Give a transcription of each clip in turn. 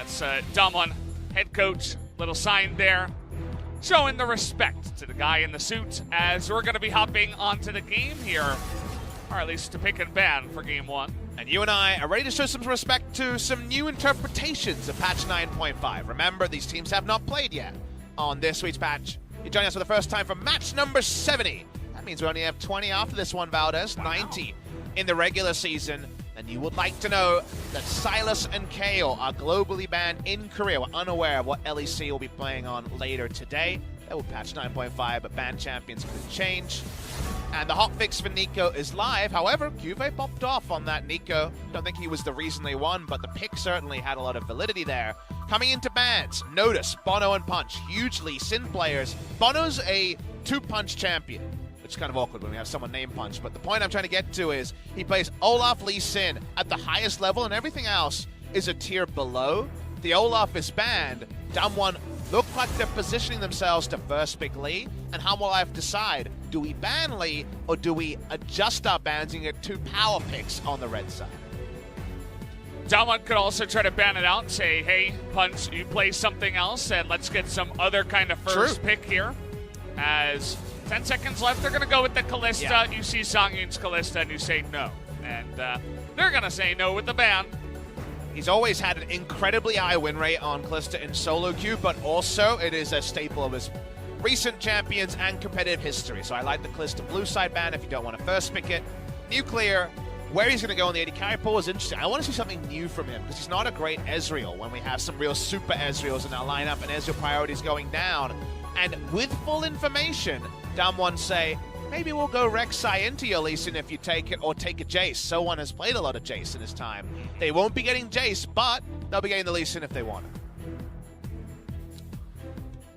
That's DWG head coach, little sign there, showing the respect to the guy in the suit as we're going to be hopping onto the game here, or at least to pick and ban for game 1. And you and I are ready to show some respect to some new interpretations of patch 9.5. Remember, these teams have not played yet on this week's patch. You're joining us for the first time for match number 70. That means we only have 20 after this one, Valdez. Wow. 90 in the regular season. And you would like to know that Silas and Kale are globally banned in Korea. We're unaware of what LEC will be playing on later today. That will patch 9.5, but ban champions could change. And the hotfix for Nico is live. However, Juve popped off on that Nico. Don't think he was the reason they won, but the pick certainly had a lot of validity there. Coming into bans, notice Bono and Punch, hugely Sin players. Bono's a 2-punch champion, which is kind of awkward when we have someone named Punch. But the point I'm trying to get to is he plays Olaf Lee Sin at the highest level, and everything else is a tier below. The Olaf is banned. DAMWON look like they're positioning themselves to first pick Lee, and how will I decide? Do we ban Lee, or do we adjust our bans and get 2 power picks on the red side? DWG could also try to ban it out and say, hey, Punch, you play something else, and let's get some other kind of first pick here. As 10 seconds left, they're going to go with the Kalista. Yeah. You see Songyun's Kalista, and you say no. And they're going to say no with the ban. He's always had an incredibly high win rate on Kalista in solo queue, but also it is a staple of his recent champions and competitive history. So I like the Kalista blue side ban if you don't want to first pick it. Nuclear, where he's going to go on the 80 carry pool is interesting. I want to see something new from him because he's not a great Ezreal when we have some real super Ezreals in our lineup and Ezreal priorities going down. And with full information, DAMWON say, maybe we'll go Rek'Sai into your Lee Sin if you take it, or take a Jace. Someone has played a lot of Jace in his time. They won't be getting Jace, but they'll be getting the Lee Sin if they want it.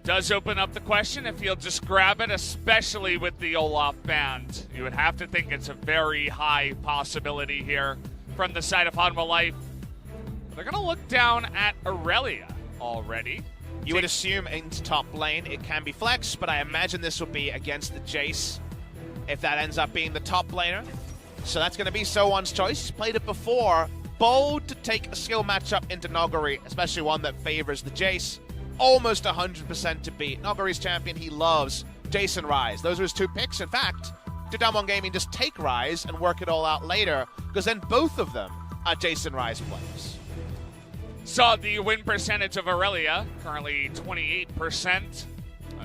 Does open up the question if you'll just grab it, especially with the Olaf band. You would have to think it's a very high possibility here from the side of Hanwha Life. They're going to look down at Aurelia already. You would assume into top lane it can be flexed, but I imagine this will be against the Jace if that ends up being the top laner. So that's going to be So1's choice. He's played it before. Bold to take a skill matchup into Nogari, especially one that favors the Jace. Almost 100% to beat. Nogari's champion, he loves Jace and Ryze. Those are his 2 picks. In fact, did DAMWON Gaming just take Ryze and work it all out later? Because then both of them are Jace and Ryze players. Saw the win percentage of Aurelia, currently 28%.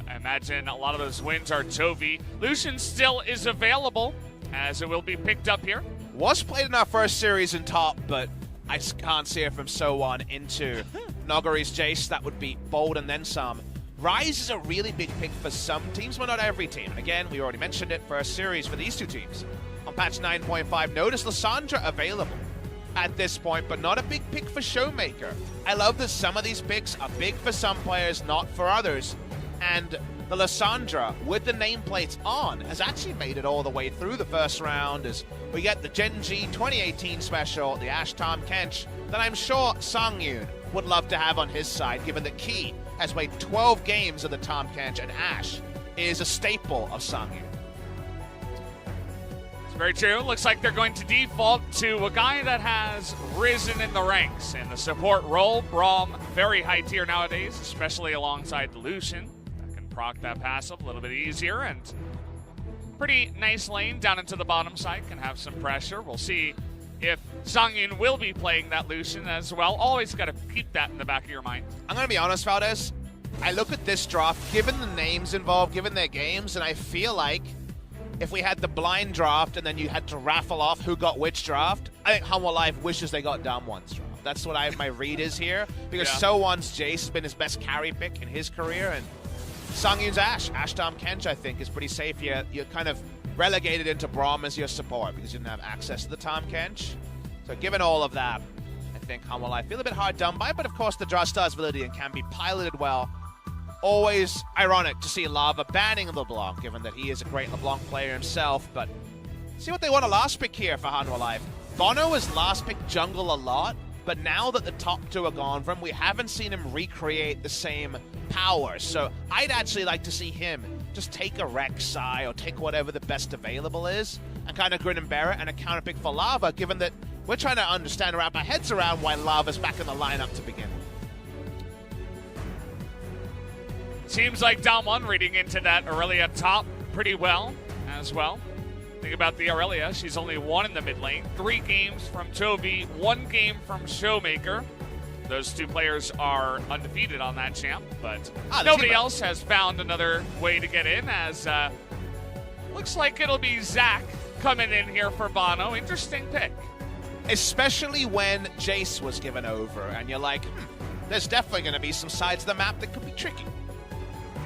I imagine a lot of those wins are Tovi. Lucian still is available, as it will be picked up here. Was played in our first series in top, but I just can't see it from So1 into Nogari's Jace. That would be bold and then some. Ryze is a really big pick for some teams, but not every team. And again, we already mentioned it, first series for these 2 teams. On patch 9.5, notice Lissandra available at this point, but not a big pick for Showmaker. I love that some of these picks are big for some players, not for others. And the Lissandra, with the nameplates on, has actually made it all the way through the first round as we get the Gen G 2018 special, the Ashe Tahm Kench, that I'm sure Songyun would love to have on his side, given that Key has played 12 games of the Tahm Kench, and Ashe is a staple of Songyun. Very true. Looks like they're going to default to a guy that has risen in the ranks in the support role. Braum, very high tier nowadays, especially alongside the Lucian. That can proc that passive a little bit easier, and pretty nice lane down into the bottom side. Can have some pressure. We'll see if Songyun will be playing that Lucian as well. Always got to keep that in the back of your mind. I'm going to be honest, Valdez. I look at this draft, given the names involved, given their games, and I feel like if we had the blind draft and then you had to raffle off who got which draft, I think Hanwha Life wishes they got DAMWON's draft. That's what my read is here. Because So1's Jace has been his best carry pick in his career, and Songyun's Ashe Tahm Kench, I think, is pretty safe. You're kind of relegated into Braum as your support because you didn't have access to the Tahm Kench. So given all of that, I think Hanwha Life feel a bit hard done by, but of course the draw still has validity and can be piloted well. Always ironic to see Lava banning LeBlanc, given that he is a great LeBlanc player himself, but see what they want a last pick here for Hanwha Life. Bono is last pick jungle a lot, but now that the top 2 are gone from him, we haven't seen him recreate the same power. So I'd actually like to see him just take a Rek'Sai or take whatever the best available is and kind of grin and bear it, and a counter pick for Lava, given that we're trying to understand and wrap our heads around why Lava's back in the lineup to begin with. Seems like DAMWON reading into that Aurelia top pretty well as well. Think about the Aurelia. She's only one in the mid lane. 3 games from Toby, 1 game from Showmaker. Those 2 players are undefeated on that champ, but nobody else has found another way to get in, as looks like it'll be Zach coming in here for Bono. Interesting pick. Especially when Jace was given over, and you're like, there's definitely going to be some sides of the map that could be tricky.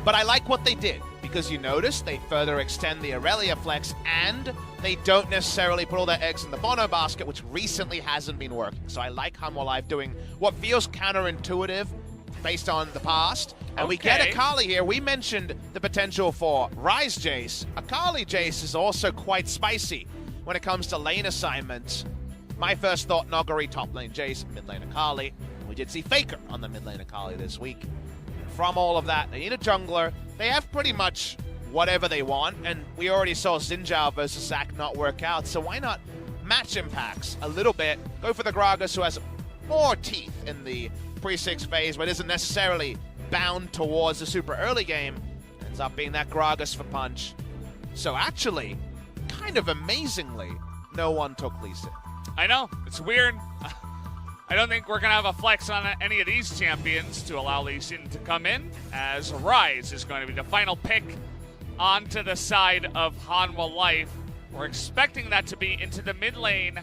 But I like what they did, because you notice they further extend the Aurelia flex, and they don't necessarily put all their eggs in the Bono basket, which recently hasn't been working. So I like Hanwha Live doing what feels counterintuitive based on the past. And we get Akali here. We mentioned the potential for Ryze Jace. Akali Jace is also quite spicy when it comes to lane assignments. My first thought, Nogari top lane Jace, mid lane Akali. We did see Faker on the mid lane Akali this week. From all of that, they need a jungler. They have pretty much whatever they want, and we already saw Xinjiao versus Zac not work out, so why not match impacts a little bit, go for the Gragas, who has more teeth in the pre-6 phase, but isn't necessarily bound towards the super early game. Ends up being that Gragas for punch. So actually, kind of amazingly, no one took Lee Sin. I know, it's weird. I don't think we're going to have a flex on any of these champions to allow Lee Sin to come in, as Ryze is going to be the final pick onto the side of Hanwha Life. We're expecting that to be into the mid lane.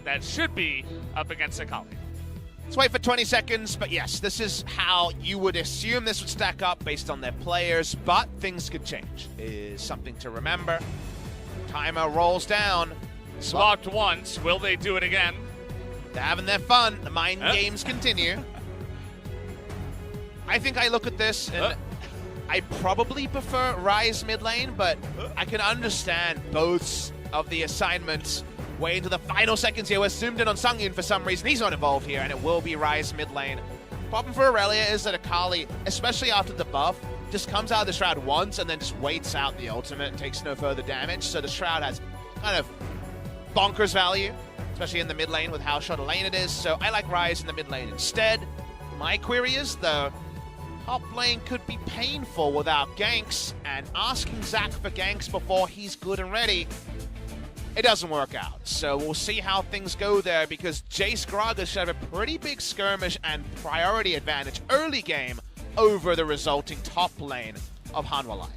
That should be up against Akali. Let's wait for 20 seconds, but yes, this is how you would assume this would stack up based on their players, but things could change, is something to remember. Timer rolls down. Swapped once, will they do it again? They're having their fun. The mind games continue. I think I look at this, and I probably prefer Ryze mid lane, but I can understand both of the assignments way into the final seconds here. We're zoomed in on Sungyun for some reason. He's not involved here, and it will be Ryze mid lane. Problem for Aurelia is that Akali, especially after the buff, just comes out of the Shroud once and then just waits out the ultimate and takes no further damage. So the Shroud has kind of bonkers value, especially in the mid lane with how short a lane it is. So I like Ryze in the mid lane instead. My query is, though, top lane could be painful without ganks, and asking Zac for ganks before he's good and ready, it doesn't work out. So we'll see how things go there, because Jace Gragas should have a pretty big skirmish and priority advantage early game over the resulting top lane of Hanwha Life.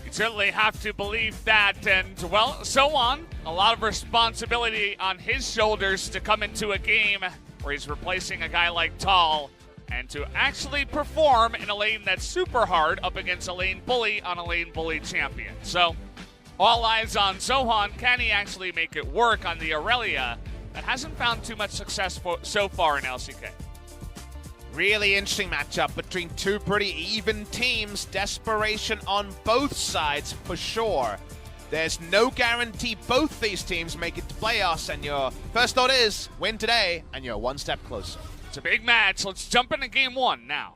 You certainly have to believe that, and well, so on. A lot of responsibility on his shoulders to come into a game where he's replacing a guy like Tall, and to actually perform in a lane that's super hard up against a lane bully on a lane bully champion. So, all eyes on Sohan. Can he actually make it work on the Aurelia that hasn't found too much success so far in LCK? Really interesting matchup between two pretty even teams. Desperation on both sides for sure. There's no guarantee both these teams make it to playoffs, and your first thought is win today, and you're one step closer. It's a big match. Let's jump into game 1 now.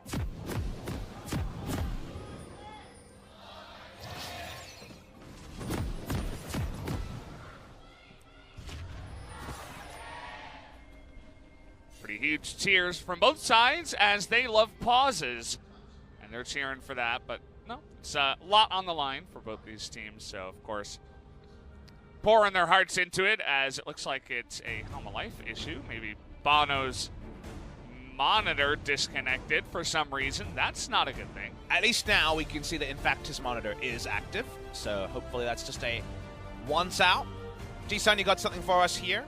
Pretty huge cheers from both sides, as they love pauses, and they're cheering for that. But no, it's a lot on the line for both these teams. So, of course, pouring their hearts into it, as it looks like it's a Hanwha Life issue. Maybe Bono's monitor disconnected for some reason. That's not a good thing. At least now we can see that, in fact, his monitor is active. So hopefully that's just a once out. G-Sun, you got something for us here?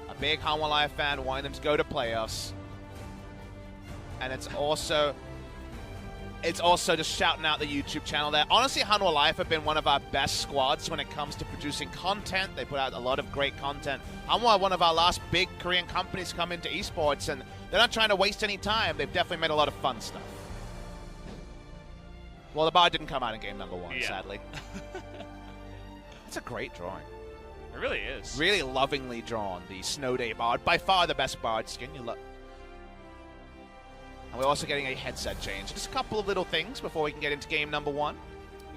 A big Hanwha Life fan wanting them to go to playoffs. And it's also just shouting out the YouTube channel there. Honestly, Hanwha Life have been one of our best squads when it comes to producing content. They put out a lot of great content. Hanwha, one of our last big Korean companies to come into esports, and they're not trying to waste any time. They've definitely made a lot of fun stuff. Well, the bard didn't come out in game number 1, sadly. It's a great drawing. It really is. Really lovingly drawn, the Snow Day bard. By far the best bard skin. And we're also getting a headset change. Just a couple of little things before we can get into game number 1.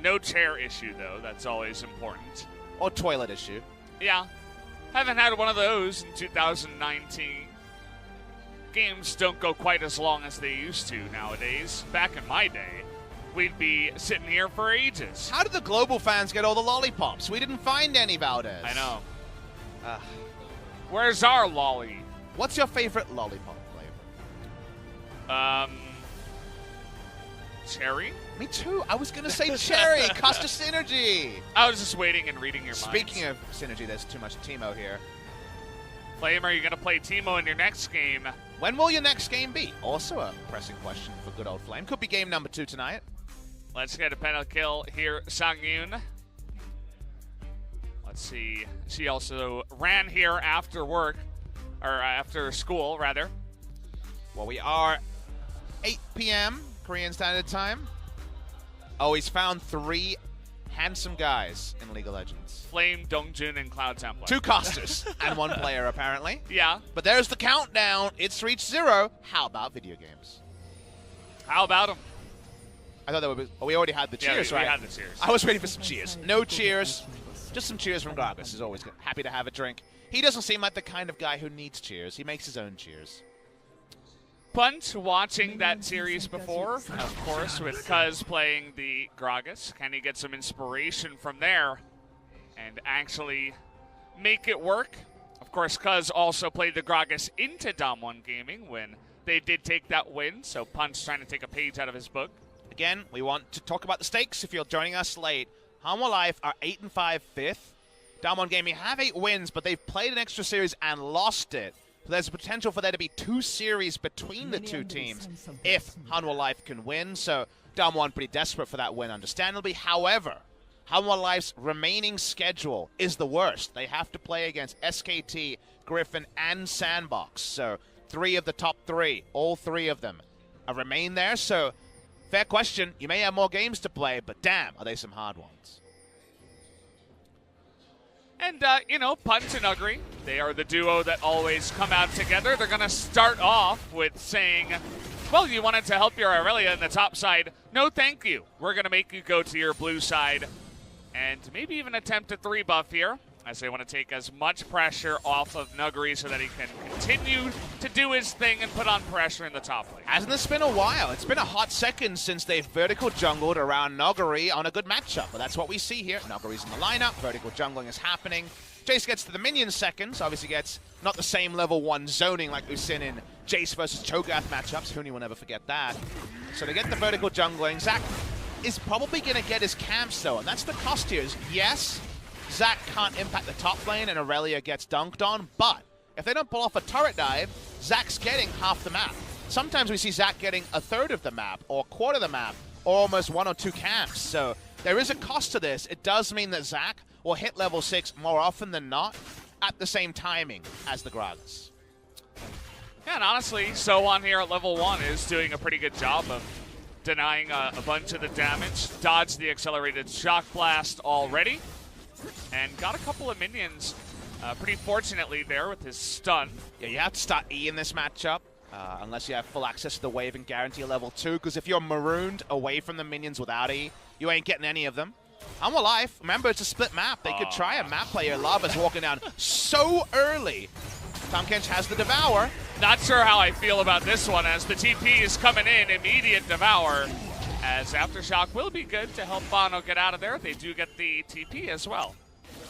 No chair issue, though. That's always important. Or toilet issue. Yeah. Haven't had one of those in 2019. games don't go quite as long as they used to nowadays. Back in my day, we'd be sitting here for ages. How did the global fans get all the lollipops? We didn't find any, Valdez. I know. Where's our lolly? What's your favorite lollipop flavor? Cherry? Me too. I was going to say cherry. Costa Synergy. I was just waiting and reading your mind. Speaking of Synergy, there's too much Teemo here. Flame, are you going to play Teemo in your next game? When will your next game be? Also a pressing question for good old Flame. Could be game number 2 tonight. Let's get a penalty kill here, Sang-yoon. Let's see. She also ran here after work, or after school, rather. Well, we are 8 p.m. Korean Standard Time. Oh, he's found 3 handsome guys in League of Legends. Flame, Dongjun, and Cloud Templar. 2 casters and 1 player, apparently. Yeah. But there's the countdown. It's reached 0. How about video games? How about them? I thought that would be, we already had the cheers, we right? had the cheers. I was waiting for some cheers. No cheers. Just some cheers from Gragas. He's always happy to have a drink. He doesn't seem like the kind of guy who needs cheers. He makes his own cheers. Punt watching that series before, of course, with Cuz playing the Gragas. Can he get some inspiration from there and actually make it work? Of course, Cuz also played the Gragas into DAMWON Gaming when they did take that win, so Punt's trying to take a page out of his book. Again, we want to talk about the stakes if you're joining us late. Hanwha Life are 8-5 fifth. DWG Gaming have 8 wins, but they've played an extra series and lost it. So there's a potential for there to be 2 series between the 2 teams if Hanwha Life can win. So DWG pretty desperate for that win, understandably. However, Hanwha Life's remaining schedule is the worst. They have to play against SKT, Griffin, and Sandbox. So 3 of the top 3, all 3 of them remain there. So fair question. You may have more games to play, but damn, are they some hard ones. And, you know, Punt and Ugly, they are the duo that always come out together. They're going to start off with saying, well, you wanted to help your Aurelia in the top side. No, thank you. We're going to make you go to your blue side and maybe even attempt a 3 buff here, as they want to take as much pressure off of Nuguri so that he can continue to do his thing and put on pressure in the top lane. Hasn't this been a while? It's been a hot second since they've vertical jungled around Nuguri on a good matchup. But that's what we see here. Nuguri's in the lineup. Vertical jungling is happening. Jace gets to the minion seconds. Obviously gets not the same level 1 zoning like we've seen in Jace versus Cho'Gath matchups. Huni will never forget that. So they get the vertical jungling. Zac is probably going to get his camps, though. And that's the cost here. Yes, Zac can't impact the top lane and Aurelia gets dunked on, but if they don't pull off a turret dive, Zac's getting half the map. Sometimes we see Zac getting a third of the map, or a quarter of the map, or almost 1 or 2 camps. So there is a cost to this. It does mean that Zac will hit level 6 more often than not at the same timing as the Gragas. Yeah, and honestly, Sohan here at level 1 is doing a pretty good job of denying a bunch of the damage. Dodged the accelerated shock blast already, and got a couple of minions pretty fortunately there with his stun. Yeah, you have to start E in this matchup, unless you have full access to the wave and guarantee level 2, because if you're marooned away from the minions without E, you ain't getting any of them. Hanwha Life, remember, it's a split map. They could try a map player. Lava's walking down so early. Tahm Kench has the Devour. Not sure how I feel about this one, as the TP is coming in, immediate Devour. As Aftershock will be good to help Bono get out of there. They do get the TP as well.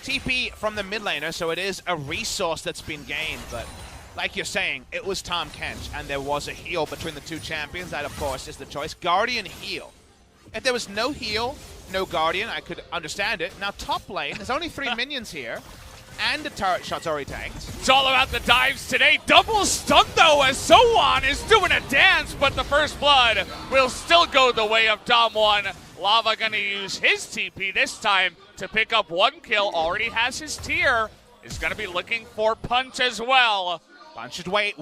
TP from the mid laner, so it is a resource that's been gained, but like you're saying, it was Tahm Kench, and there was a heal between the 2 champions. That, of course, is the choice. Guardian heal. If there was no heal, no Guardian, I could understand it. Now, top lane, there's only 3 minions here, and the turret shot's already tanked. It's all about the dives today. Double stun, though, as Sohan is doing a dance, but the first blood will still go the way of DAMWON. Lava gonna use his TP this time to pick up 1 kill. Already has his tier. Is gonna be looking for Punch as well. Punch should wait,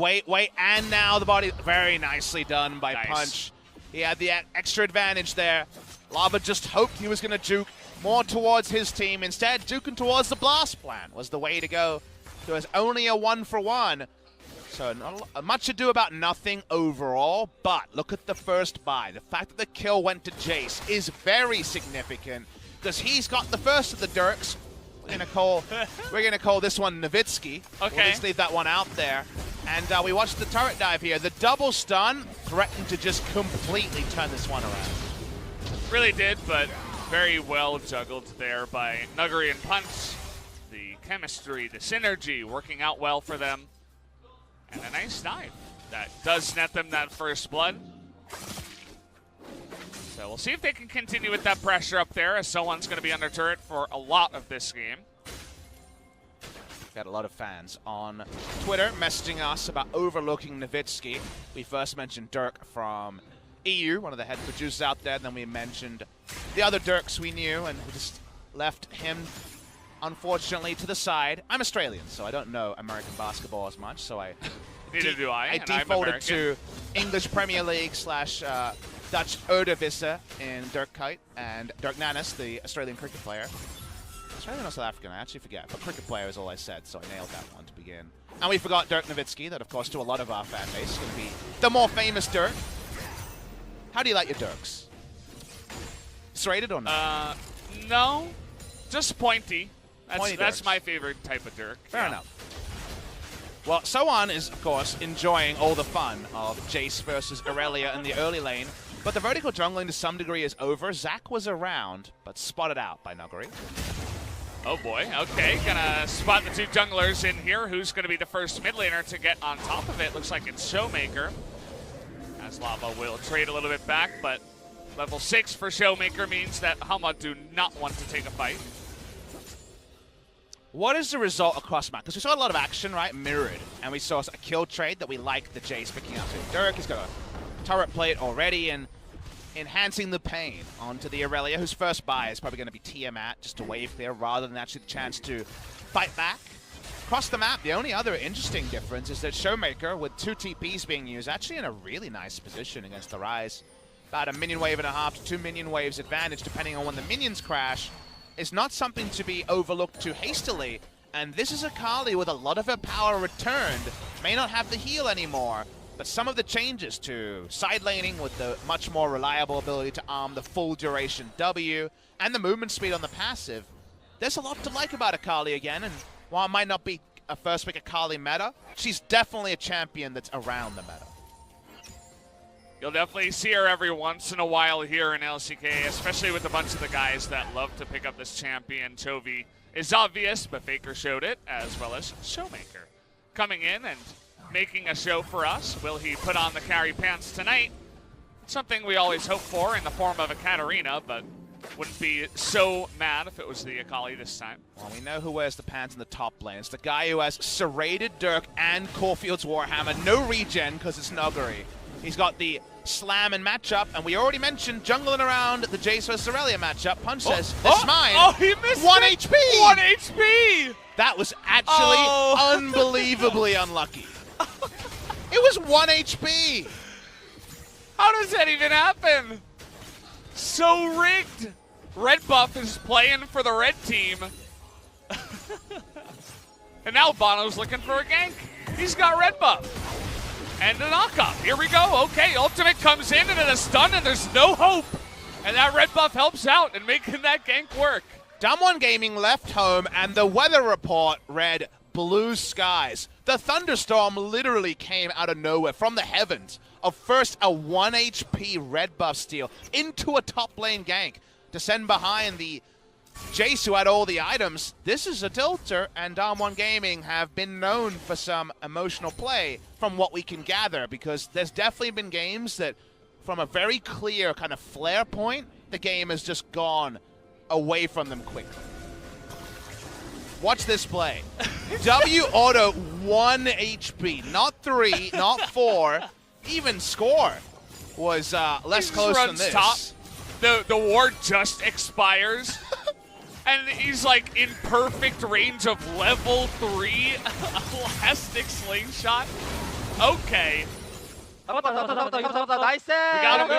and now the body, very nicely done by Punch. He had the extra advantage there. Lava just hoped he was gonna juke more towards his team. Instead, juking towards the blast plan was the way to go. There was only a 1-for-1. So not much to do about nothing overall, but look at the first buy. The fact that the kill went to Jace is very significant because he's got the first of the Dirks. We're gonna call this one Nowitzki. Okay. We'll just leave that one out there. And we watched the turret dive here. The double stun threatened to just completely turn this one around. Really did, but very well juggled there by Nuguri and Punch. The chemistry, the synergy working out well for them. And a nice dive. That does net them that first blood. So we'll see if they can continue with that pressure up there, as someone's going to be under turret for a lot of this game. Got a lot of fans on Twitter messaging us about overlooking Nowitzki. We first mentioned Dirk from EU, one of the head producers out there. Then we mentioned the other Dirks we knew, and we just left him, unfortunately, to the side. I'm Australian, so I don't know American basketball as much, so I Neither do I. I defaulted to English Premier League / Dutch Eredivisie in Dirk Kuyt and Dirk Nannis, the Australian cricket player. Australian or South African, I actually forget. But cricket player is all I said, so I nailed that one to begin. And we forgot Dirk Nowitzki, that of course to a lot of our fan base is going to be the more famous Dirk. How do you like your Dirks? Serrated or not? No. Just pointy. Pointy That's Dirks. my favorite type of Dirk. Fair enough. Well, Soan is, of course, enjoying all the fun of Jace versus Aurelia in the early lane. But the vertical jungling to some degree is over. Zac was around, but spotted out by Nuguri. Oh boy, okay, gonna spot the two junglers in here. Who's gonna be the first mid laner to get on top of it? Looks like it's Showmaker. As Lava will trade a little bit back, but level 6 for Showmaker means that Hanwha do not want to take a fight. What is the result across map? Because we saw a lot of action, right? Mirrored. And we saw a kill trade that we like the Jace picking up. So Dirk has got a turret plate already and enhancing the pain onto the Aurelia, whose first buy is probably going to be Tiamat, just a wave clear, rather than actually the chance to fight back. Across the map, the only other interesting difference is that Showmaker, with 2 TPs being used, actually in a really nice position against the Rise. About a minion wave and a half to 2 minion waves advantage, depending on when the minions crash, is not something to be overlooked too hastily. And this is a Kali with a lot of her power returned. May not have the heal anymore, but some of the changes to side laning with the much more reliable ability to arm the full duration W and the movement speed on the passive, there's a lot to like about Akali again. And while it might not be a first pick Akali meta, she's definitely a champion that's around the meta. You'll definitely see her every once in a while here in LCK, especially with a bunch of the guys that love to pick up this champion. Chovy is obvious, but Faker showed it, as well as Showmaker. Coming in and making a show for us. Will he put on the carry pants tonight? Something we always hope for in the form of a Katarina, but wouldn't be so mad if it was the Akali this time. Well, we know who wears the pants in the top lane. It's the guy who has serrated Dirk and Caulfield's Warhammer. No regen because it's Nuguri. He's got the slam and matchup, and we already mentioned jungling around the Jace vs Aurelia matchup. Punch says, it's mine. Oh, he missed 1 it. HP! 1 HP! That was actually unbelievably unlucky. It was 1 HP! How does that even happen? So rigged. Red buff is playing for the red team. And now Bono's looking for a gank. He's got red buff. And a knockup. Here we go. Okay, ultimate comes in and then a stun, and there's no hope. And that red buff helps out in making that gank work. DAMWON Gaming left home, and the weather report read blue skies. The thunderstorm literally came out of nowhere from the heavens of first a 1 HP red buff steal into a top lane gank to send behind the Jace, who had all the items. This is a tilter, and DAMWON Gaming have been known for some emotional play from what we can gather, because there's definitely been games that, from a very clear kind of flare point, the game has just gone away from them quickly. Watch this play. W auto 1 HP, not 3, not 4. Even score was less close than this. Top. The ward just expires. And he's like in perfect range of level 3 elastic slingshot. Okay. 나이스. We got him.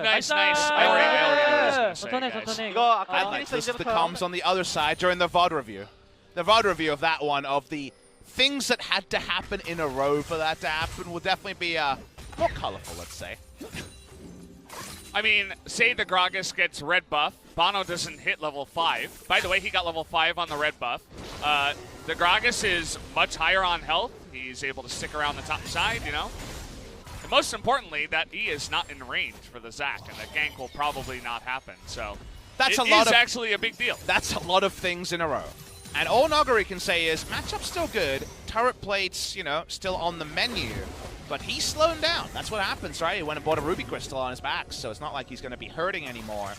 Nice. I already know what I was gonna say, guys. 이거 아까 I like the comms on the other side during the VOD review. The VOD review of that one, of the things that had to happen in a row for that to happen, will definitely be more colorful, let's say. I mean, say the Gragas gets red buff. Bono doesn't hit level 5. By the way, he got level 5 on the red buff. The Gragas is much higher on health. he's able to stick around the top side, you know. And most importantly, that E is not in range for the Zac, and the gank will probably not happen. So that's it is actually a big deal. That's a lot of things in a row. And all Noguri can say is, matchup's still good, turret plates, you know, still on the menu, but he's slowing down. That's what happens, right? He went and bought a Ruby Crystal on his back, so it's not like he's going to be hurting anymore.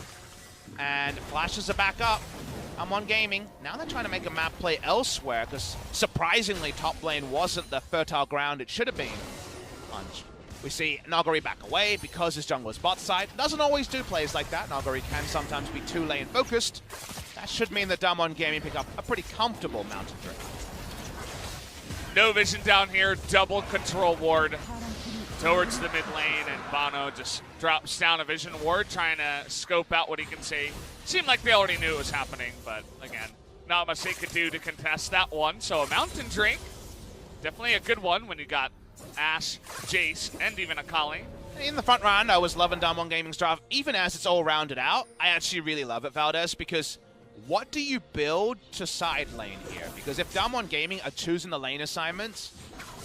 And flashes are back up. DAMWON Gaming, now they're trying to make a map play elsewhere, because surprisingly, top lane wasn't the fertile ground it should have been. We see Noguri back away because his jungler's bot side. Doesn't always do plays like that. Noguri can sometimes be two lane focused. That should mean that DAMWON Gaming pick up a pretty comfortable mountain drift. No vision down here, double control ward towards the mid lane, and Bono just drops down a vision ward, trying to scope out what he can see. Seemed like they already knew it was happening, but again, not much they could do to contest that one. So a mountain drink, definitely a good one when you got Ashe, Jace, and even Akali. In the front round, I was loving DAMWON Gaming's draft. Even as it's all rounded out, I actually really love it, Valdez, because what do you build to side lane here? Because if DAMWON Gaming are choosing the lane assignments,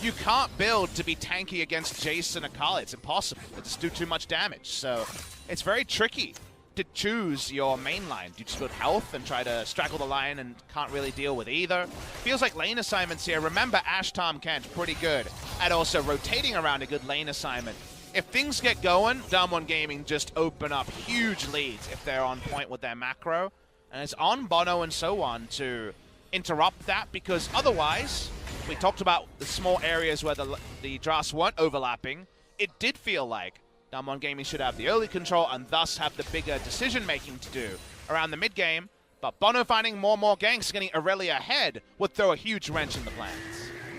you can't build to be tanky against Jace and Akali. It's impossible. They just do too much damage. So it's very tricky to choose your main line. Do you just build health and try to straddle the line and can't really deal with either? Feels like lane assignments here. Remember, Ashe Tom Kent, pretty good at also rotating around a good lane assignment. If things get going, DAMWON Gaming just open up huge leads if they're on point with their macro. And it's on Bono and so on to interrupt that, because otherwise, we talked about the small areas where the drafts weren't overlapping. It did feel like DAMWON Gaming should have the early control and thus have the bigger decision-making to do around the mid-game. But Bono finding more and more ganks, getting Aurelia ahead, would throw a huge wrench in the plans.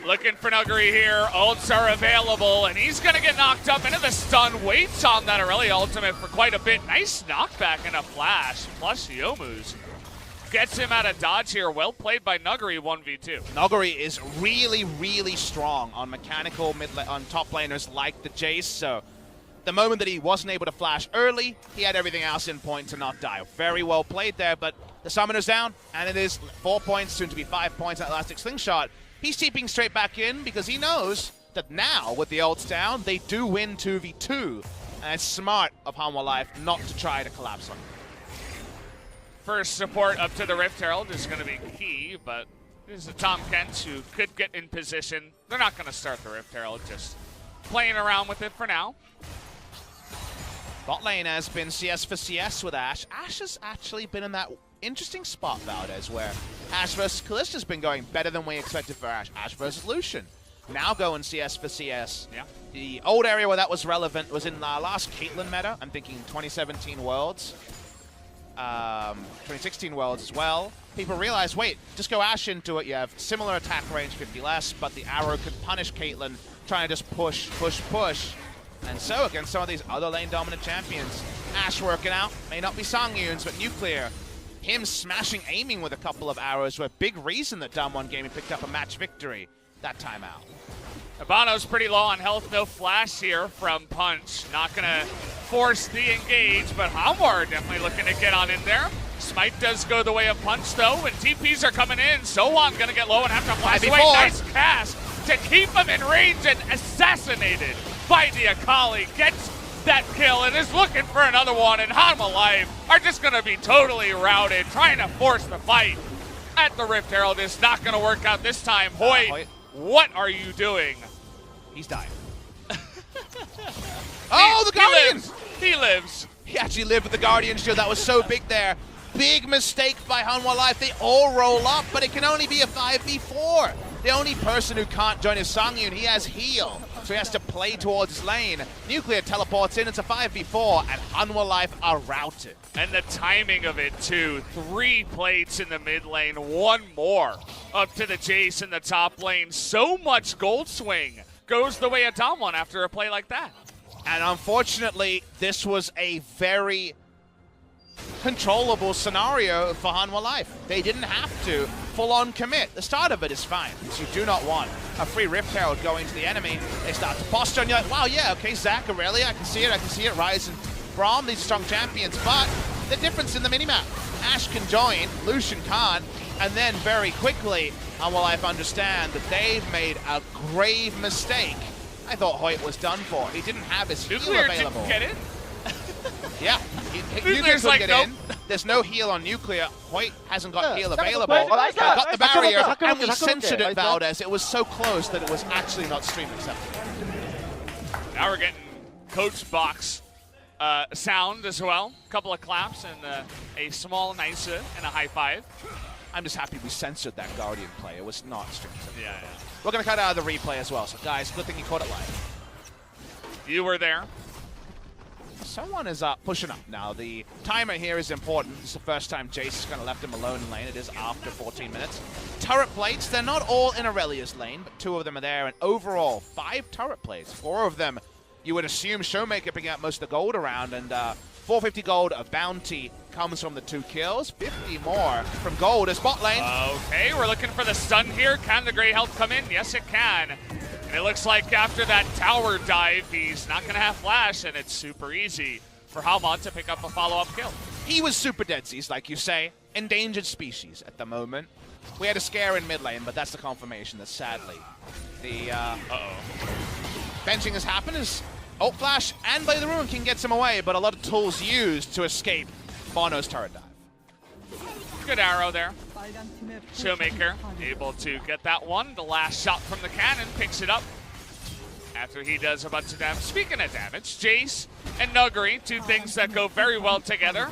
Looking for Nuguri here. Ults are available, and he's going to get knocked up into the stun. Waits on that Aurelia ultimate for quite a bit. Nice knockback and a flash. Plus Youmu's gets him out of dodge here. Well played by Nuguri 1v2. Nuguri is really, really strong on mechanical on top laners like the Jace, so the moment that he wasn't able to flash early, he had everything else in point to not die. Very well played there, but the summoner's down, and it is 4 points, soon to be 5 points at Elastic Slingshot. He's teeping straight back in because he knows that now, with the ults down, they do win 2v2, and it's smart of Hanwha Life not to try to collapse on him. First support up to the Rift Herald is going to be key, but this is a Tom Kent who could get in position. They're not going to start the Rift Herald, just playing around with it for now. Bot lane has been CS for CS with Ashe. Ashe has actually been in that interesting spot, Valdez, where Ashe versus Kalista has been going better than we expected for Ashe. Ashe versus Lucian. Now going CS for CS. Yeah. The old area where that was relevant was in the last Caitlyn meta. I'm thinking 2017 Worlds. 2016 Worlds as well. People realize, wait, just go Ashe into it. You have similar attack range, 50 less, but the arrow could punish Caitlyn, trying to just push, push, push. And so against some of these other lane dominant champions, Ashe working out. May not be Songyun's, but Nuclear, him smashing, aiming with a couple of arrows were a big reason that DAMWON Gaming picked up a match victory that time out. Abano's pretty low on health, no flash here from Punch. Not gonna force the engage, but Hanwha are definitely looking to get on in there. Smite does go the way of Punch though, and TPs are coming in. Sohan gonna get low and have to flash away. Nice cast to keep him in range, and assassinated by the Akali. Gets that kill and is looking for another one, and Hanwha Life are just gonna be totally routed, trying to force the fight at the Rift Herald. Is not gonna work out this time. Hoyt, what are you doing? He's dying. Oh, the Guardians! He lives. He actually lived with the Guardian shield. That was so big there. Big mistake by Hanwha Life. They all roll up, but it can only be a 5v4. The only person who can't join is Songyun. He has heal, so he has to play towards his lane. Nuclear teleports in. It's a 5v4, and Hanwha Life are routed. And the timing of it, too. 3 plates in the mid lane, 1 more up to the Jace in the top lane. So much gold swing goes the way of DAMWON after a play like that. And unfortunately, this was a very controllable scenario for Hanwha Life. They didn't have to full-on commit. The start of it is fine, because you do not want a free Rift Herald going to the enemy. They start to posture, and you're like, wow, yeah, okay, Zac, Aurelia, I can see it, Ryze and Braum, these strong champions, but the difference in the minimap. Ashe can join, Lucian can't, and then very quickly, Hanwha understand that they've made a grave mistake. I thought Hoyt was done for. He didn't have his heal Nuclear available. didn't get in. Yeah, Nuclear couldn't like, get nope. in. There's no heal on Nuclear. Hoyt hasn't got heal available. 나이스. Got the barrier, and we 잠깐만요. censored it, Valdez. It was so close that it was actually not stream acceptable. Now we're getting Coach Box sound as well. A couple of claps and a small nice and a high five. I'm just happy we censored that Guardian play. It was not stream acceptable. Yeah. We're going to cut out of the replay as well. So, guys, good thing you caught it live. You were there. Someone is pushing up now. The timer here is important. This is the first time Jace has kind of left him alone in lane. It is after 14 minutes. Turret plates, they're not all in Aurelia's lane, but 2 of them are there. And overall, 5 turret plates. 4 of them, you would assume Showmaker picking up most of the gold around. And 450 gold of bounty comes from the 2 kills. 50 more from gold as bot lane. Okay, we're looking for the stun here. Can the Grey Health come in? Yes, it can. And it looks like after that tower dive, he's not going to have flash, and it's super easy for Hanwha to pick up a follow-up kill. He was super deadsies, like you say. Endangered species at the moment. We had a scare in mid lane, but that's the confirmation that sadly the benching has happened as Ult Flash and Blade of the Ruin King gets him away, but a lot of tools used to escape Bono's turret dive. Good arrow there. Showmaker able to get that one. The last shot from the cannon picks it up after he does a bunch of damage. Speaking of damage, Jace and Nuggery, 2 things that go very well together.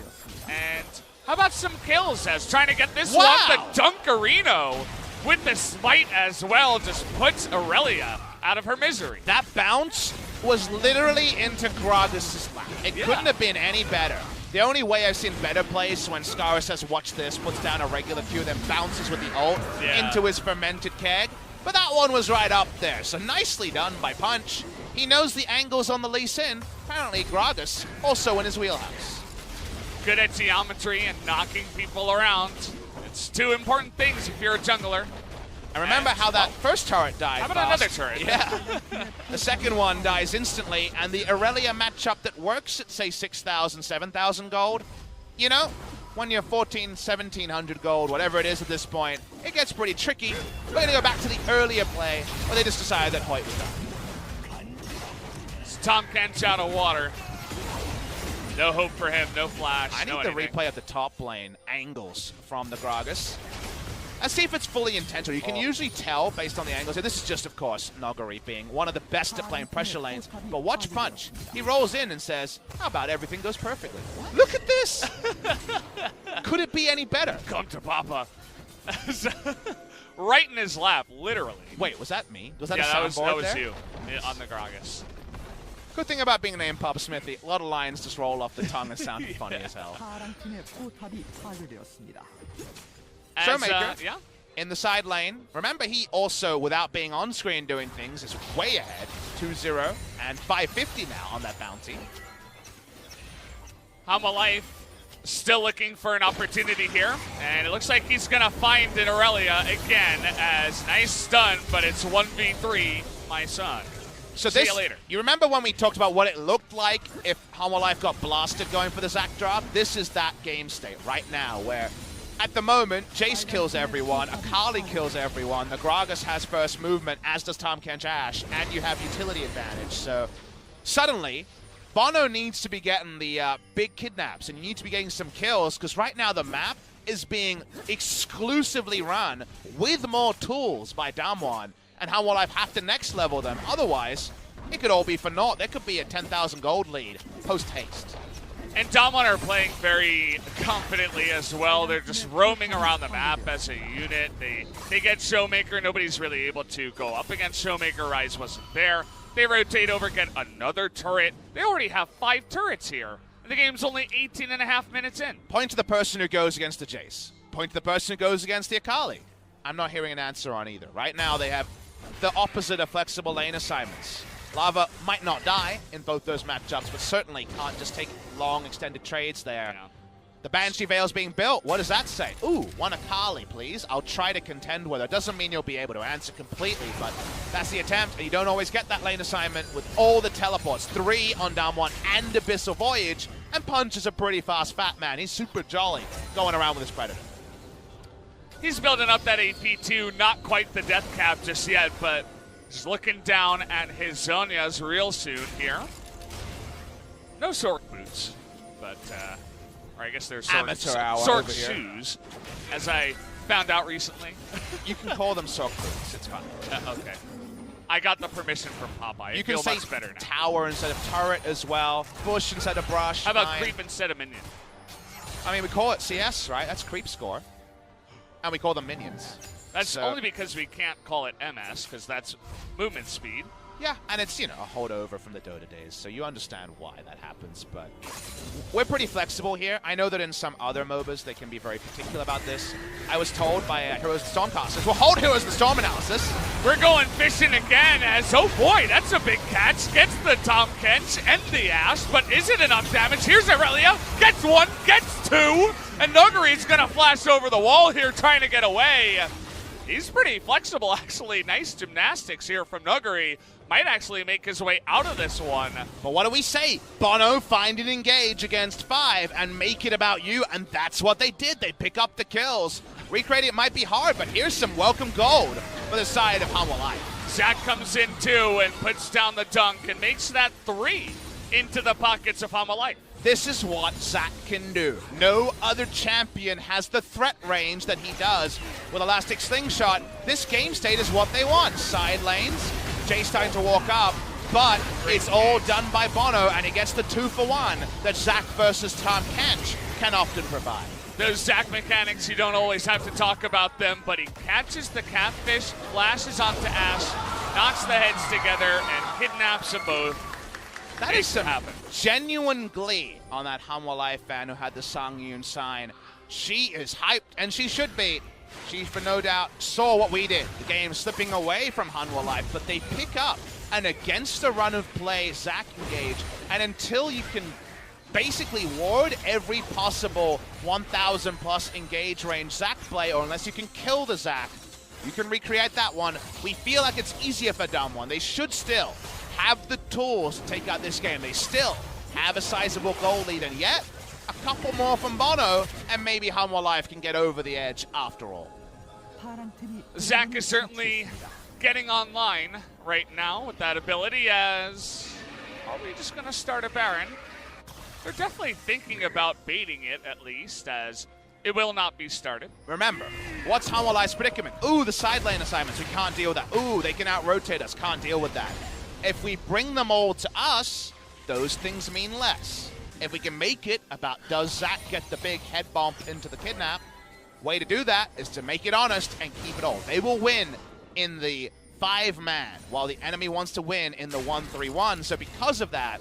And how about some kills as trying to get this one? The Dunkarino with the smite as well just puts Aurelia out of her misery. That bounce was literally into Gragas' lap. It couldn't have been any better. The only way I've seen better plays when Scar says, watch this, puts down a regular Q, then bounces with the ult into his fermented keg. But that one was right up there, so nicely done by Punch. He knows the angles on the Lee Sin. Apparently Gragas also in his wheelhouse. Good at geometry and knocking people around. It's 2 important things if you're a jungler. And remember how that first turret died. How about another turret? Yeah. The second one dies instantly, and the Aurelia matchup that works at, say, 6,000, 7,000 gold, you know, when you're 1,700 gold, whatever it is at this point, it gets pretty tricky. We're going to go back to the earlier play, where they just decided that Hoyt was done. It's Tom Kench out of water. No hope for him, no flash, I need the replay of the top lane angles from the Gragas. And see if it's fully intentional. You can usually tell based on the angles. This is just, of course, Nogari being one of the best at playing pressure lanes. But watch Punch. He rolls in and says, how about everything goes perfectly? Look at this! Could it be any better? Come to Papa. Right in his lap, literally. Wait, was that me? Was that a that soundboard was there? you on the Gragas. Good thing about being named Papa Smithy, a lot of lines just roll off the tongue and sound funny as hell. Showmaker in the side lane. Remember, he also, without being on screen doing things, is way ahead. 2-0 and 550 now on that bounty. Hanwha Life still looking for an opportunity here. And it looks like he's going to find an Aurelia again as nice stun, but it's 1v3, my son. So See you later. You remember when we talked about what it looked like if Hanwha Life got blasted going for the Zac drop? This is that game state right now where at the moment, Jace kills everyone, Akali kills everyone, the Gragas has first movement, as does Tahm Kench Ashe, and you have utility advantage. So suddenly, Bono needs to be getting the big kidnaps, and you need to be getting some kills, because right now the map is being exclusively run with more tools by DAMWON, and Hanwha Life have to next level them. Otherwise, it could all be for naught. There could be a 10,000 gold lead post-haste. And DAMWON are playing very confidently as well. They're just roaming around the map as a unit. They get Showmaker. Nobody's really able to go up against Showmaker. Rise wasn't there. They rotate over, get another turret. They already have 5 turrets here. And the game's only 18.5 minutes in. Point to the person who goes against the Jace. Point to the person who goes against the Akali. I'm not hearing an answer on either. Right now they have the opposite of flexible lane assignments. Lava might not die in both those matchups, but certainly can't just take long, extended trades there. Yeah. The Banshee Veil's being built. What does that say? Ooh, one Akali, please. I'll try to contend with her. Doesn't mean you'll be able to answer completely, but that's the attempt, and you don't always get that lane assignment with all the teleports. 3 on DAMWON and Abyssal Voyage, and Punch is a pretty fast fat man. He's super jolly going around with his Predator. He's building up that AP too. Not quite the death cap just yet, but he's looking down at his Zhonya's real soon here. No Sork boots, but, or I guess they're Sork shoes, as I found out recently. You can call them Sork boots, it's fine. Okay. I got the permission from Popeye. You can say much better now. tower instead of turret as well. Bush instead of brush. How about creep instead of minion? I mean, we call it CS, right? That's creep score. And we call them minions. That's only because we can't call it MS, because that's movement speed. Yeah, and it's, you know, a holdover from the Dota days, so you understand why that happens, but we're pretty flexible here. I know that in some other MOBAs they can be very particular about this. I was told by Heroes of the Stormcasters, we'll hold Heroes of the Storm analysis. We're going fishing again as, oh boy, that's a big catch. Gets the Tom Kench and the Ash, but is it enough damage? Here's Aurelia, gets one, gets two, and Nuggery's gonna flash over the wall here trying to get away. He's pretty flexible, actually. Nice gymnastics here from Nuggery. Might actually make his way out of this one. But what do we say? Bono, find and engage against 5 and make it about you, and that's what they did. They pick up the kills. Recreating it might be hard, but here's some welcome gold for the side of Hanwha Life. Zach comes in too and puts down the dunk and makes that 3 into the pockets of Hanwha Life. This is what Zach can do. No other champion has the threat range that he does with Elastic Slingshot. This game state is what they want. Side lanes, Jay's starting to walk up, but it's all done by Bono, and he gets the 2-for-1 that Zach versus Tom Kench can often provide. Those Zach mechanics, you don't always have to talk about them, but he catches the catfish, flashes onto Ash, knocks the heads together, and kidnaps them both. That is some genuine glee on that Hanwha Life fan who had the Sangyun sign. She is hyped, and she should be. She, for no doubt, saw what we did. The game slipping away from Hanwha Life, but they pick up, and against the run of play, Zach engage, and until you can basically ward every possible 1,000 plus engage range Zach play, or unless you can kill the Zach, you can recreate that one. We feel like it's easier for DAMWON. They should still have the tools to take out this game. They still have a sizable goal lead, and yet a couple more from Bono, and maybe Hanwha Life can get over the edge after all. Zach is certainly getting online right now with that ability, as are we just going to start a Baron? They're definitely thinking about baiting it, at least, as it will not be started. Remember, what's Hanwha Life's predicament? Ooh, the side lane assignments, we can't deal with that. Ooh, they can out-rotate us, can't deal with that. If we bring them all to us, those things mean less. If we can make it about does Zach get the big head bump into the kidnap, way to do that is to make it honest and keep it all. They will win in the 5-man, while the enemy wants to win in the 1-3-1. So because of that,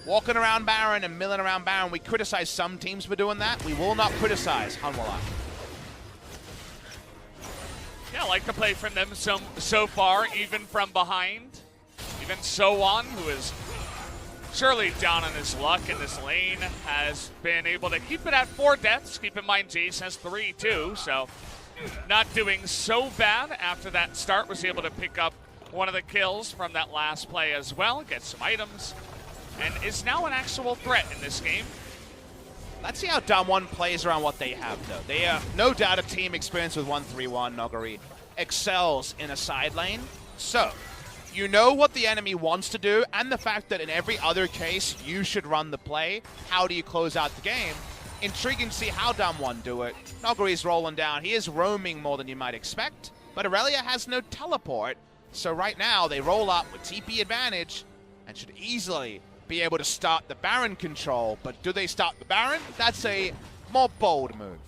walking around Baron and milling around Baron, we criticize some teams for doing that. We will not criticize Hanwha Life. Yeah, I like the play from them so far, even from behind. Even So-Won, who is surely down on his luck in this lane, has been able to keep it at 4 deaths. Keep in mind, Jace has 3 too, so not doing so bad after that start. Was able to pick up one of the kills from that last play as well, get some items, and is now an actual threat in this game. Let's see how DAMWON plays around what they have, though. They are no doubt a team experienced with 1-3-1. Nuggery excels in a side lane. So, you know what the enemy wants to do, and the fact that in every other case, you should run the play. How do you close out the game? Intriguing to see how DAMWON do it. Nuggery's rolling down. He is roaming more than you might expect, but Aurelia has no teleport, so right now they roll up with TP advantage and should easily be able to start the Baron control. But do they start the Baron? That's a more bold move.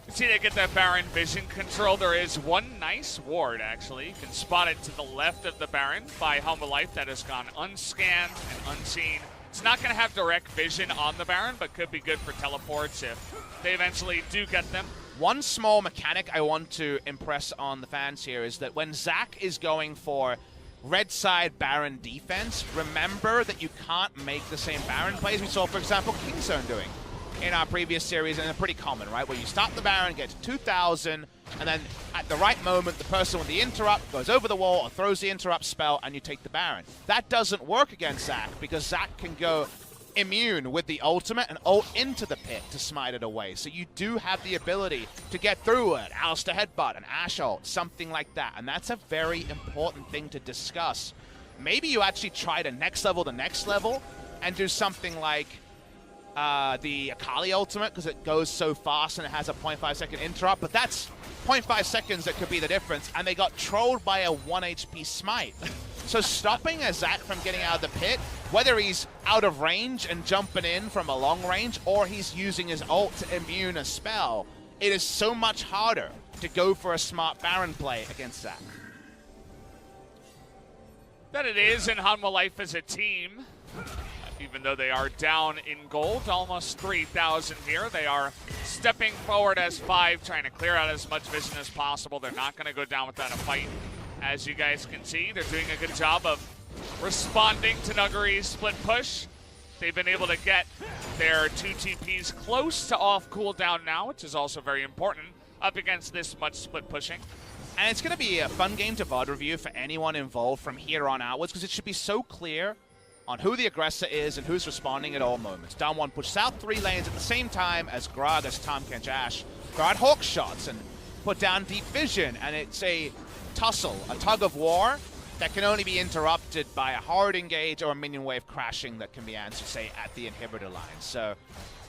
See, they get that Baron vision control. There is one nice ward, actually. You can spot it to the left of the Baron by Hanwha Life that has gone unscanned and unseen. It's not going to have direct vision on the Baron, but could be good for teleports if they eventually do get them. One small mechanic I want to impress on the fans here is that when Zach is going for red side Baron defense, remember that you can't make the same Baron plays we saw, for example, Kingzone doing in our previous series, and they're pretty common, right? Where you start the Baron, get to 2,000, and then at the right moment, the person with the interrupt goes over the wall or throws the interrupt spell, and you take the Baron. That doesn't work against Zach, because Zach can go immune with the ultimate and ult into the pit to smite it away. So you do have the ability to get through it. Alistair headbutt, an Ashe ult, something like that. And that's a very important thing to discuss. Maybe you actually try to next level, and do something like the Akali ultimate, because it goes so fast and it has a 0.5 second interrupt, but that's 0.5 seconds that could be the difference, and they got trolled by a 1 HP smite. So stopping a Zac from getting out of the pit, whether he's out of range and jumping in from a long range, or he's using his ult to immune a spell, it is so much harder to go for a smart Baron play against Zac. That it is in Hanwha Life as a team. Even though they are down in gold, almost 3,000 here. They are stepping forward as 5, trying to clear out as much vision as possible. They're not going to go down without a fight. As you guys can see, they're doing a good job of responding to Nuguri's split push. They've been able to get their 2 TPs close to off cooldown now, which is also very important up against this much split pushing. And it's going to be a fun game to VOD review for anyone involved from here on outwards, because it should be so clear on who the aggressor is and who's responding at all moments. DAMWON pushes out 3 lanes at the same time as Grog, as Tahm Kench Ashe guard hawk shots and put down deep vision, and it's a tussle, a tug of war that can only be interrupted by a hard engage or a minion wave crashing that can be answered, say, at the inhibitor line. So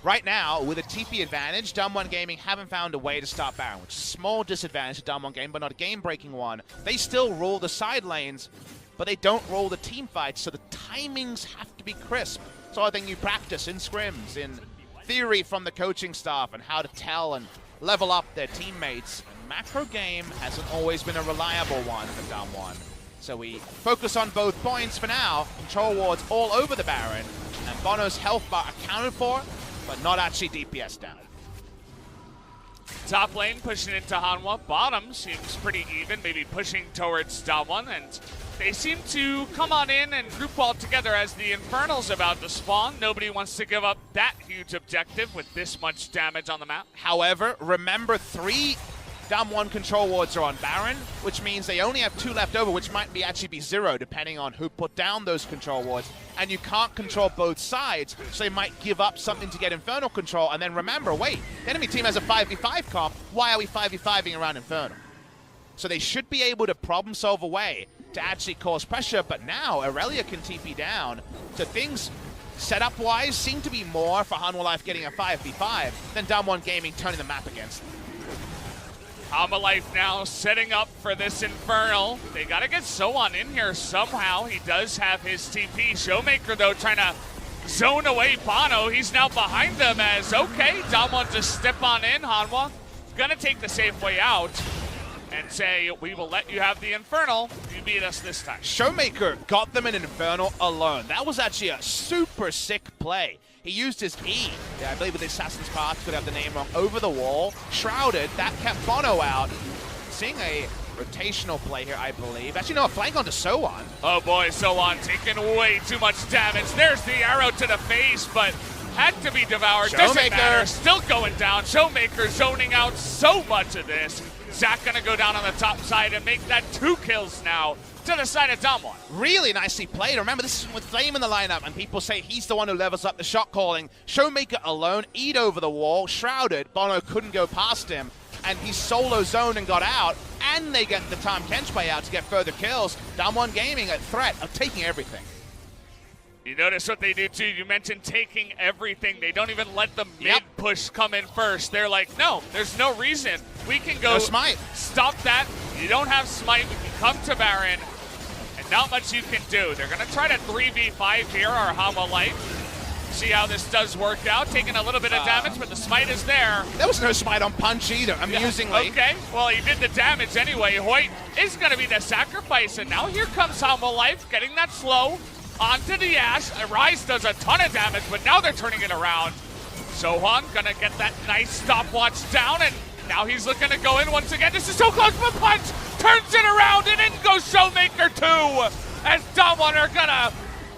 right now, with a TP advantage, DAMWON Gaming haven't found a way to stop Baron, which is a small disadvantage to DAMWON Gaming, but not a game-breaking one. They still rule the side lanes, but they don't roll the team fights, so the timings have to be crisp. So I think you practice in scrims, in theory from the coaching staff, and how to tell and level up their teammates. And macro game hasn't always been a reliable one for DAMWON. So we focus on both points for now. Control wards all over the Baron, and Bono's health bar accounted for, but not actually DPS down. Top lane pushing into Hanwha. Bottom seems pretty even, maybe pushing towards DAMWON, and they seem to come on in and group all together as the Infernal's about to spawn. Nobody wants to give up that huge objective with this much damage on the map. However, remember 3 DAMWON control wards are on Baron, which means they only have 2 left over, which might actually be 0, depending on who put down those control wards. And you can't control both sides, so they might give up something to get Infernal control. And then remember, wait, the enemy team has a 5v5 comp. Why are we 5v5ing around Infernal? So they should be able to problem solve a way to actually cause pressure, but now Aurelia can TP down. So things setup-wise seem to be more for Hanwha Life getting a 5v5 than DAMWON Gaming turning the map against them. Hanwha Life now setting up for this Infernal. They got to get Sohan in here somehow. He does have his TP. Showmaker, though, trying to zone away Bono. He's now behind them as, okay, DAMWON just step on in. Hanwha going to take the safe way out and say, we will let you have the Infernal. You beat us this time. Showmaker got them an Infernal alone. That was actually a super sick play. He used his E, I believe with the Assassin's Path, could have the name wrong, over the wall, shrouded, that kept Bono out. Seeing a rotational play here, I believe. Actually, no, a flank onto Sohan. Oh boy, Sohan taking way too much damage. There's the arrow to the face, but had to be devoured. Doesn't matter, still going down. Showmaker zoning out so much of this. Zac gonna go down on the top side and make that 2 kills now to the side of DAMWON. Really nicely played. Remember, this is with Flame in the lineup, and people say he's the one who levels up the shot calling. Showmaker alone, E'd over the wall, shrouded. Bono couldn't go past him, and he solo zoned and got out, and they get the Tahm Kench play out to get further kills. DAMWON Gaming a threat of taking everything. You notice what they do too. You mentioned taking everything. They don't even let the mid push come in first. They're like, no, there's no reason. We can go smite. Stop that. You don't have smite. We can come to Baron, and not much you can do. They're going to try to 3v5 here, our Hanwha Life. See how this does work out. Taking a little bit of damage, but the smite is there. There was no smite on Punch either, amusingly. Yeah, okay, well, he did the damage anyway. Hoyt is going to be the sacrifice, and now here comes Hanwha Life, getting that slow onto the Ashe. Rise does a ton of damage, but now they're turning it around. Sohan gonna get that nice stopwatch down, and now he's looking to go in once again. This is so close, but Punch turns it around, and in goes Showmaker 2, as DAMWON are gonna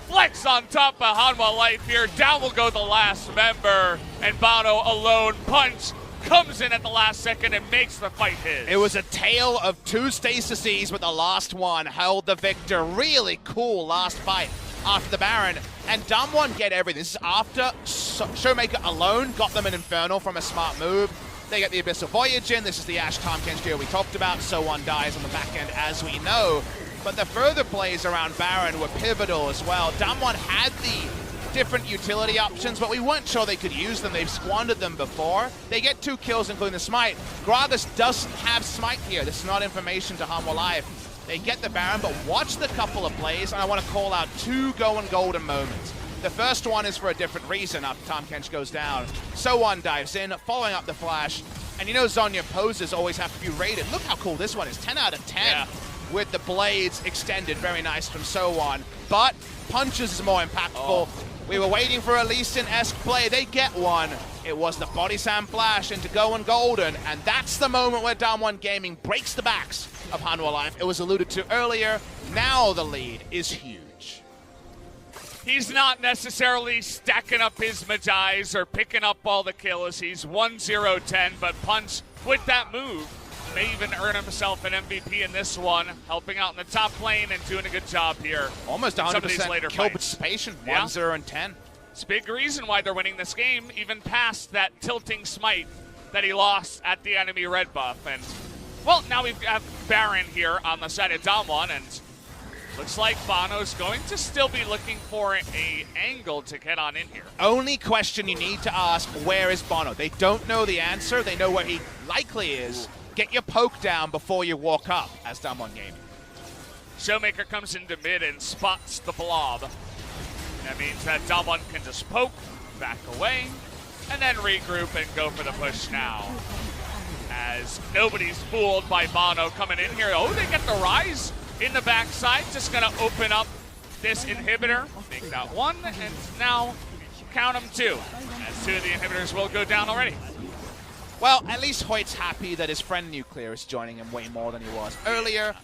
flex on top of Hanwha Life here. Down will go the last member, and Bono alone. Punch comes in at the last second and makes the fight his. It was a tale of 2 stasises, but the last one held the victor. Really cool last fight after the Baron And DAMWON get everything. This is after Showmaker alone got them an Infernal from a smart move. They get the Abyssal Voyage in. This is the Ashe Tahm Kench duo we talked about. So1 dies on the back end, as we know. But the further plays around Baron were pivotal as well. DAMWON had the different utility options, but we weren't sure they could use them. They've squandered them before. They get 2 kills, including the Smite. Gragas doesn't have Smite here. This is not information to Hanwha Live. They get the Baron, but watch the couple of plays, and I want to call out 2 going golden moments. The first one is for a different reason after Tahm Kench goes down. So1 dives in, following up the flash, and you know Zhonya poses always have to be rated. Look how cool this one is, 10 out of 10. Yeah. With the blades extended, very nice from So1. But punches is more impactful. Oh. We were waiting for a Lee Sin-esque play. They get one. It was the body slam flash into going golden, and that's the moment where DAMWON Gaming breaks the backs of Hanwha Life. It was alluded to earlier. Now the lead is huge. He's not necessarily stacking up his Majais or picking up all the kills. He's 1-0-10, but Punch with that move may even earn himself an MVP in this one, helping out in the top lane and doing a good job here. Almost 100% kill participation, 1-0-10. It's a big reason why they're winning this game, even past that tilting smite that he lost at the enemy red buff. And, well, now we've got Baron here on the side of DAMWON, and looks like Bono's going to still be looking for an angle to get on in here. Only question you need to ask, where is Bono? They don't know the answer. They know where he likely is. Get your poke down before you walk up, as DAMWON Gaming. Showmaker comes into mid and spots the blob. That means that DAMWON can just poke, back away, and then regroup and go for the push now. As nobody's fooled by Bono coming in here. Oh, they get the rise in the backside, just gonna open up this inhibitor, make that 1, and now count them 2, as 2 of the inhibitors will go down already. Well, at least Hoyt's happy that his friend Nuclear is joining him way more than he was earlier.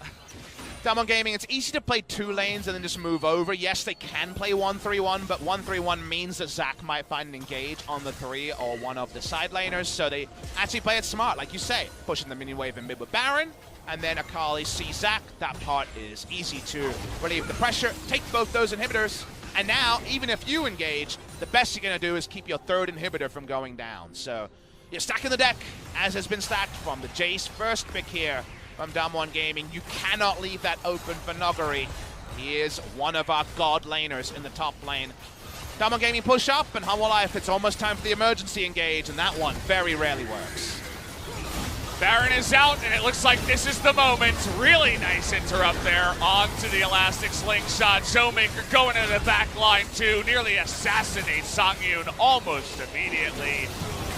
DAMWON Gaming, it's easy to play 2 lanes and then just move over. Yes, they can play 1-3-1, but 1-3-1 means that Zach might find an engage on the 3 or one of the side laners, so they actually play it smart, like you say, pushing the minion wave in mid with Baron, and then Akali sees Zach. That part is easy to relieve the pressure, take both those inhibitors, and now, even if you engage, the best you're going to do is keep your 3rd inhibitor from going down. So you're stacking the deck, as has been stacked from the Jace first pick here from DAMWON Gaming. You cannot leave that open for Noguri. He is one of our god laners in the top lane. DAMWON Gaming push up, and Hanwha Life, it's almost time for the emergency engage, and that one very rarely works. Baron is out, and it looks like this is the moment. Really nice interrupt there onto the Elastic Slingshot. Showmaker going into the back line too, nearly assassinates Songyun almost immediately.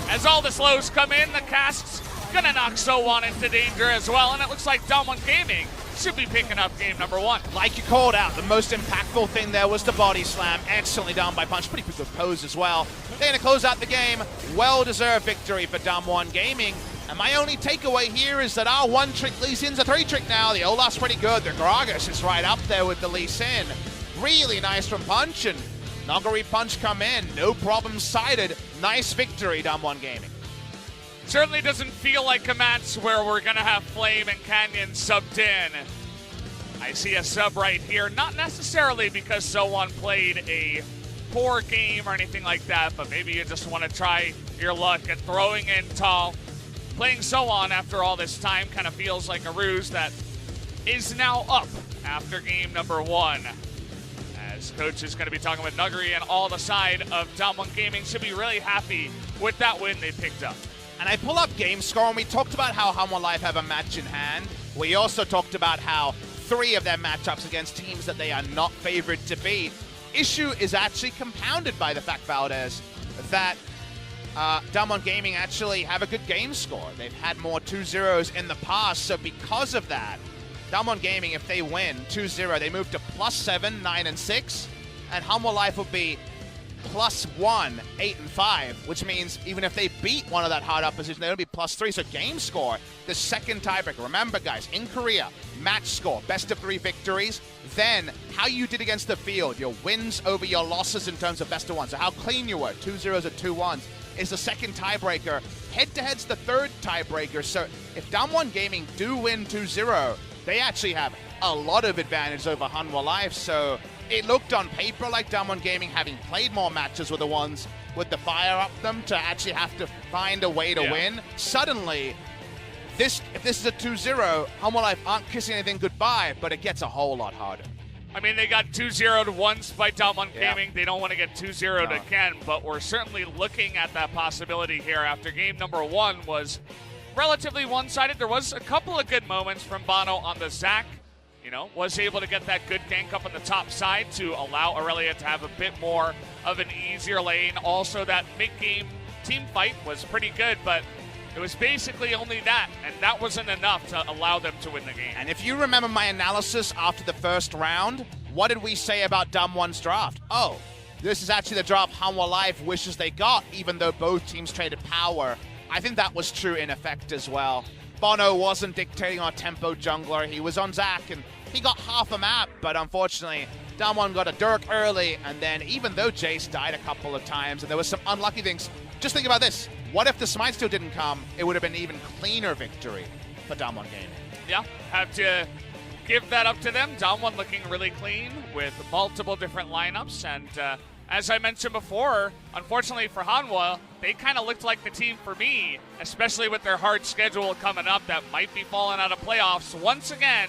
As all the slows come in, the cast's gonna knock So1 into danger as well, and it looks like DAMWON Gaming should be picking up game number 1. Like you called out, the most impactful thing there was the body slam, excellently done by Punch. Pretty good pose as well. They're gonna close out the game. Well-deserved victory for DAMWON Gaming. And my only takeaway here is that our 1-trick Lee Sin's a 3-trick now. The Olaf's pretty good. The Gragas is right up there with the Lee Sin. Really nice from Punch, and Noguri Punch come in. No problem cited. Nice victory, DAMWON Gaming. Certainly doesn't feel like a match where we're going to have Flame and Canyon subbed in. I see a sub right here, not necessarily because So1 played a poor game or anything like that, but maybe you just want to try your luck at throwing in tall. Playing So1 after all this time kind of feels like a ruse that is now up after game number 1. As Coach is going to be talking with Nuggery, and all the side of DAMWON Gaming should be really happy with that win they picked up. And I pull up game score, and we talked about how Hanwha Life have a match in hand. We also talked about how 3 of their matchups against teams that they are not favored to beat. Issue is actually compounded by the fact, Valdez, that DAMWON Gaming actually have a good game score. They've had more 2-0s in the past, so because of that, DAMWON Gaming, if they win 2-0, they move to +7, 9, and 6, and Hanwha Life will be +1, 8, and 5, which means even if they beat one of that hard opposition, they'll be +3. So game score, the second tiebreaker. Remember, guys, in Korea, match score, best of 3 victories, then how you did against the field, your wins over your losses in terms of best of 1. So how clean you were, 2-0s or 2-1s, is the second tiebreaker. Head-to-head's the third tiebreaker. So if DAMWON Gaming do win 2-0, they actually have a lot of advantage over Hanwha Life. So it looked on paper like DWG Gaming, having played more matches, were the ones with the fire up them to actually have to find a way to win. Suddenly, if this is a 2-0, Hanwha Life aren't kissing anything goodbye, but it gets a whole lot harder. I mean, they got 2-0'd once by DWG Gaming. They don't want to get 2-0'd again, but we're certainly looking at that possibility here after game number 1 was relatively one-sided. There was a couple of good moments from Bono on the Zac. You know, was able to get that good gank up on the top side to allow Aurelia to have a bit more of an easier lane. Also, that mid-game team fight was pretty good, but it was basically only that, and that wasn't enough to allow them to win the game. And if you remember my analysis after the first round, what did we say about DAMWON's draft? Oh, this is actually the draft Hanwha Life wishes they got, even though both teams traded power. I think that was true in effect as well. Bono wasn't dictating our tempo jungler. He was on Zac, and he got half a map, but unfortunately, DAMWON got a Dirk early, and then even though Jace died a couple of times, and there was some unlucky things, just think about this. What if the Smite Steal didn't come? It would have been an even cleaner victory for DWG Gaming. Yeah, have to give that up to them. DWG looking really clean with multiple different lineups, and as I mentioned before, unfortunately for Hanwha, they kind of looked like the team for me, especially with their hard schedule coming up that might be falling out of playoffs. Once again,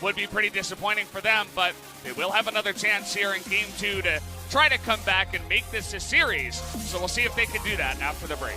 would be pretty disappointing for them, but they will have another chance here in Game 2 to try to come back and make this a series. So we'll see if they can do that after the break.